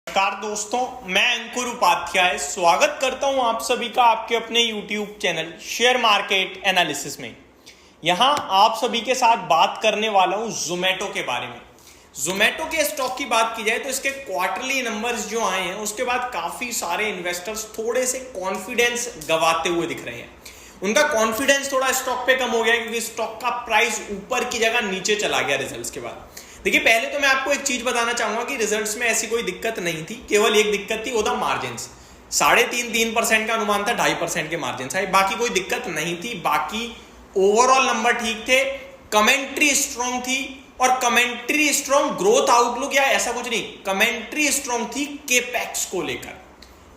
नमस्कार दोस्तों, मैं अंकुर उपाध्याय स्वागत करता हूं आप सभी का आपके अपने YouTube channel share market analysis में। यहां आप सभी के साथ बात करने वाला हूं जोमेटो के बारे में। जोमेटो के स्टॉक की बात की जाए तो इसके क्वार्टरली नंबर्स जो आए हैं उसके बाद काफी सारे इन्वेस्टर्स थोड़े से कॉन्फिडेंस गवाते हुए दिख रहे हैं। उनका कॉन्फिडेंस थोड़ा स्टॉक पे कम हो गया क्योंकि स्टॉक का प्राइस ऊपर की जगह नीचे चला गया रिजल्ट्स के बाद। देखिए, पहले तो मैं आपको एक चीज बताना चाहूंगा कि रिजल्ट्स में ऐसी कोई दिक्कत नहीं थी, केवल एक दिक्कत थी, वो था मार्जिन। 3.5% का अनुमान था, 2.5% के मार्जिन था, बाकी कोई दिक्कत नहीं थी। बाकी ओवरऑल नंबर ठीक थे, कमेंट्री स्ट्रॉन्ग थी और कमेंट्री स्ट्रॉन्ग ग्रोथ आउटलुक या ऐसा कुछ नहीं, कमेंट्री स्ट्रॉन्ग थी केपेक्स को लेकर,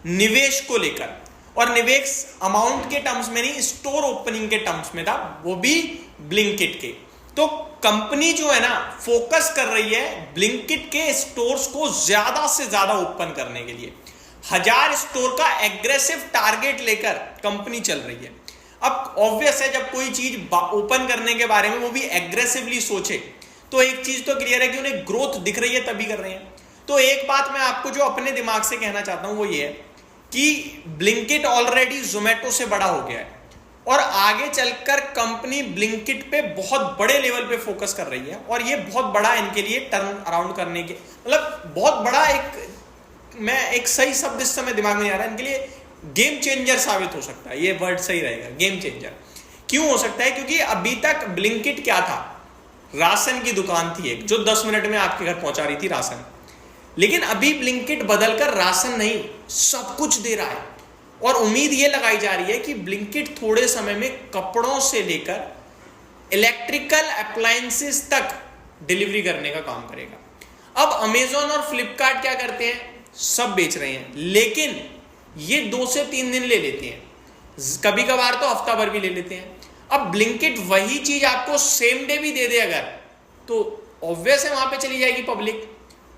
निवेश को लेकर। और निवेश अमाउंट के टर्म्स में नहीं, स्टोर ओपनिंग के टर्म्स में था, वो भी ब्लिंकिट के। तो कंपनी जो है ना फोकस कर रही है ब्लिंकिट के स्टोर्स को ज्यादा से ज्यादा ओपन करने के लिए। 1000 स्टोर का एग्रेसिव टारगेट लेकर कंपनी चल रही है। अब ऑब्वियस है, जब कोई चीज ओपन करने के बारे में वो भी एग्रेसिवली सोचे तो एक चीज तो क्लियर है कि उन्हें ग्रोथ दिख रही है तभी कर रहे हैं। तो एक बात मैं आपको जो अपने दिमाग से कहना चाहता हूं वो ये है कि ब्लिंकिट ऑलरेडी जोमेटो से बड़ा हो गया है और आगे चलकर कंपनी ब्लिंकिट पे बहुत बड़े लेवल पे फोकस कर रही है और ये बहुत बड़ा इनके लिए टर्न अराउंड करने के मतलब बहुत बड़ा एक सही शब्द इस समय दिमाग में नहीं आ रहा, इनके लिए गेम चेंजर साबित हो सकता है। ये वर्ड सही रहेगा, गेम चेंजर। क्यों हो सकता है? क्योंकि अभी तक ब्लिंकिट क्या था, राशन की दुकान थी एक जो 10 मिनट में आपके घर पहुंचा रही थी राशन। लेकिन अभी ब्लिंकिट बदलकर राशन नहीं सब कुछ दे रहा है और उम्मीद ये लगाई जा रही है कि ब्लिंकिट थोड़े समय में कपड़ों से लेकर इलेक्ट्रिकल अप्लायंसेस तक डिलीवरी करने का काम करेगा। अब अमेजॉन और फ्लिपकार्ट क्या करते हैं, सब बेच रहे हैं, लेकिन ये 2 से 3 दिन ले लेते हैं, कभी कभार तो हफ्ता भर भी ले लेते हैं। अब ब्लिंकिट वही चीज आपको सेम डे भी दे दे अगर, तो ऑब्वियस है वहां पे चली जाएगी पब्लिक,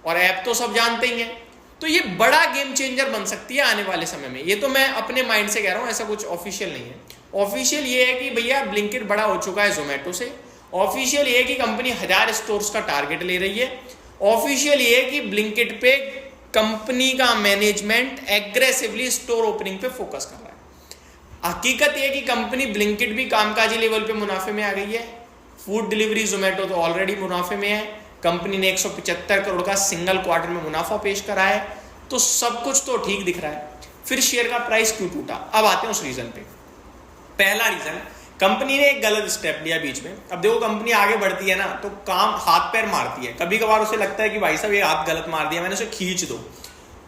और ऐप तो सब जानते ही हैं। तो ये बड़ा गेम चेंजर बन सकती है आने वाले समय में। ये तो मैं अपने माइंड से कह रहा हूं, ऐसा कुछ ऑफिशियल नहीं है। ऑफिशियल ये है कि भैया ब्लिंकिट बड़ा हो चुका है जोमेटो से। ऑफिशियल ये है कि कंपनी 1000 स्टोर्स का टारगेट ले रही है। ऑफिशियल ये है कि ब्लिंकिट पे कंपनी का मैनेजमेंट एग्रेसिवली स्टोर ओपनिंग पे फोकस कर रहा है। हकीकत यह कि कंपनी ब्लिंकिट भी कामकाजी लेवल पे मुनाफे में आ गई है। फूड डिलीवरी जोमेटो तो ऑलरेडी मुनाफे में है। कंपनी ने 175 करोड़ का सिंगल क्वार्टर में मुनाफा पेश करा है, तो सब कुछ तो ठीक दिख रहा है। फिर शेयर का प्राइस क्यों टूटा? अब आते हैं उस रीजन पे। पहला रीजन, कंपनी ने एक गलत स्टेप लिया बीच में। अब देखो, कंपनी आगे बढ़ती है ना तो काम हाथ पैर मारती है। कभी कभार उसे लगता है कि भाई साहब ये हाथ गलत मार दिया, मैंने उसे खींच दो,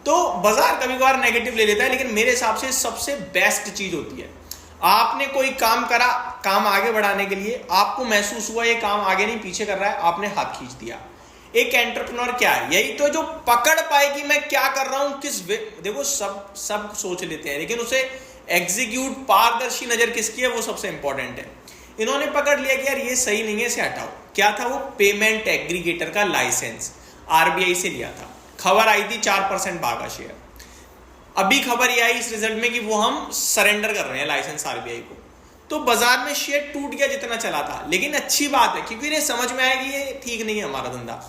तो बाजार कभी कभार नेगेटिव ले लेता है। लेकिन मेरे हिसाब से सबसे बेस्ट चीज होती है, आपने कोई काम करा, काम आगे बढ़ाने के लिए आपको महसूस हुआ ये काम आगे नहीं पीछे कर रहा है, आपने हाथ खींच दिया। एक एंटरप्रेन्योर क्या है, यही तो जो पकड़ पाए कि मैं क्या कर रहा हूं, किस वे। देखो, सब सोच लेते हैं, लेकिन उसे एग्जीक्यूट पारदर्शी नजर किसकी है वो सबसे इंपॉर्टेंट है। इन्होंने पकड़ लिया कि यार ये सही नहीं है, इसे हटाओ। क्या था वो? पेमेंट एग्रीगेटर का लाइसेंस आरबीआई से लिया था। खबर आई थी 4% भागा शेयर। अभी खबर ये आई इस रिजल्ट में कि वो हम सरेंडर कर रहे हैं लाइसेंस आरबीआई को, तो बाजार में शेयर टूट गया जितना चला था। लेकिन अच्छी बात है क्योंकि इन्हें समझ में आया कि ये ठीक नहीं है हमारा धंधा।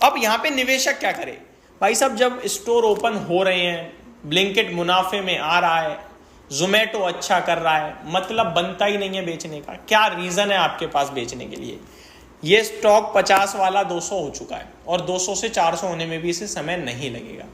अब यहाँ पे निवेशक क्या करे भाई साहब, जब स्टोर ओपन हो रहे हैं, ब्लिंकिट मुनाफे में आ रहा है, जोमेटो अच्छा कर रहा है, मतलब बनता ही नहीं है बेचने का। क्या रीजन है आपके पास बेचने के लिए? ये स्टॉक 50 वाला 200 हो चुका है और 200 से 400 होने में भी इसे समय नहीं लगेगा।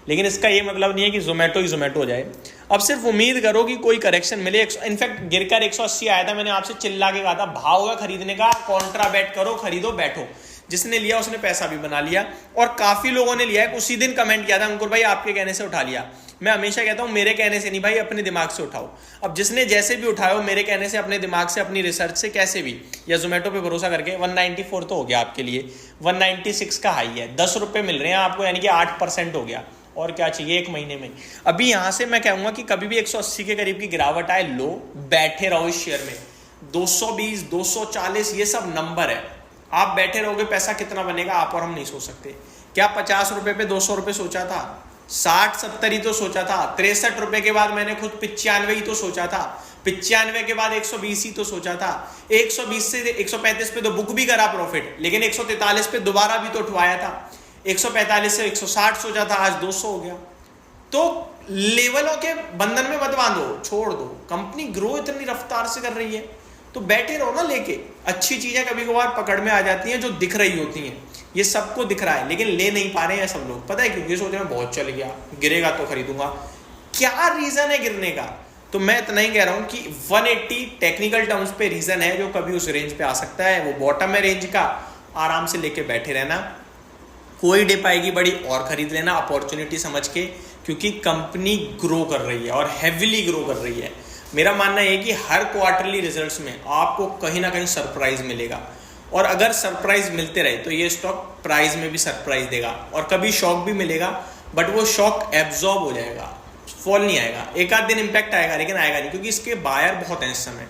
लेकिन इसका ये मतलब नहीं है कि जोमेटो ही जोमेटो हो जाए। अब सिर्फ उम्मीद करो कि कोई करेक्शन मिले। इनफैक्ट गिरकर 180 आया था, मैंने आपसे चिल्ला के कहा था भाव होगा खरीदने का, कॉन्ट्रा बेट करो, खरीदो, बैठो। जिसने लिया उसने पैसा भी बना लिया और काफी लोगों ने लिया है। उसी दिन कमेंट किया था, अंकुर भाई आपके कहने से उठा लिया। मैं हमेशा कहता हूं मेरे कहने से नहीं भाई, अपने दिमाग से उठाओ। अब जिसने जैसे भी उठाओ, मेरे कहने से, अपने दिमाग से, अपनी रिसर्च से, कैसे भी, या जोमेटो पे भरोसा करके 194 तो हो गया आपके लिए, 196 का हाई है, 10 रुपए मिल रहे हैं आपको, यानी कि 8% हो गया। और क्या चाहिए एक महीने में? अभी यहां से मैं कहूंगा कि कभी भी 180 के करीब की गिरावट आए, लो, बैठे रहो इस शेयर में। 220, 240 ये सब नंबर है। आप बैठे रहोगे, पैसा कितना बनेगा आप और हम नहीं सोच सकते। क्या 50 रुपए पे 200 रुपए सोचा था? 60-70 ही तो सोचा था। 63 रुपए के बाद मैंने खुद 95 ही तो सोचा था। 95 के बाद 120 ही तो सोचा था। 120 से 135 पे तो बुक भी करा प्रॉफिट, लेकिन 143 पे दोबारा भी तो उठवाया था। 145 से 160 सोचा था, आज 200 हो गया। तो लेवलों के बंधन में मत बांधो, छोड़ दो। कंपनी ग्रो इतनी रफ्तार से कर रही है तो बैठे रहो ना लेके। अच्छी चीजें कभी कभार पकड़ में आ जाती हैं जो दिख रही होती हैं, ये सबको दिख रहा है लेकिन ले नहीं पा रहे हैं सब लोग। पता है क्यों? ये सोच रहे हैं बहुत चल गया, गिरेगा तो खरीदूंगा। क्या रीजन है गिरने का? तो मैं इतना ही कह रहा हूं कि 180 टेक्निकल टर्म्स पे रीजन है जो कभी उस रेंज पे आ सकता है। वो बॉटम है रेंज का, आराम से लेके बैठे रहना। कोई डिप आएगी बड़ी और खरीद लेना अपॉर्चुनिटी समझ के, क्योंकि कंपनी ग्रो कर रही है और हैविली ग्रो कर रही है। मेरा मानना है कि हर क्वार्टरली रिजल्ट्स में आपको कहीं ना कहीं सरप्राइज मिलेगा, और अगर सरप्राइज मिलते रहे तो ये स्टॉक प्राइस में भी सरप्राइज देगा, और कभी शॉक भी मिलेगा बट वो शॉक एब्जॉर्ब हो जाएगा, फॉल नहीं आएगा। एक आध दिन इंपैक्ट आएगा लेकिन आएगा नहीं, क्योंकि इसके बायर बहुत हैं इस समय।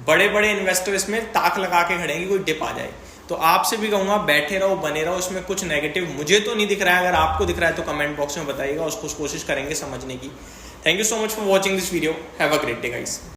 बड़े बड़े इन्वेस्टर इसमें ताक लगा के खड़े हैं कि कोई डिप आ जाए। तो आपसे भी कहूंगा बैठे रहो, बने रहो। इसमें कुछ नेगेटिव मुझे तो नहीं दिख रहा है, अगर आपको दिख रहा है तो कमेंट बॉक्स में बताइएगा, उसको कोशिश करेंगे समझने की। Thank you so much for watching this video. Have a great day guys.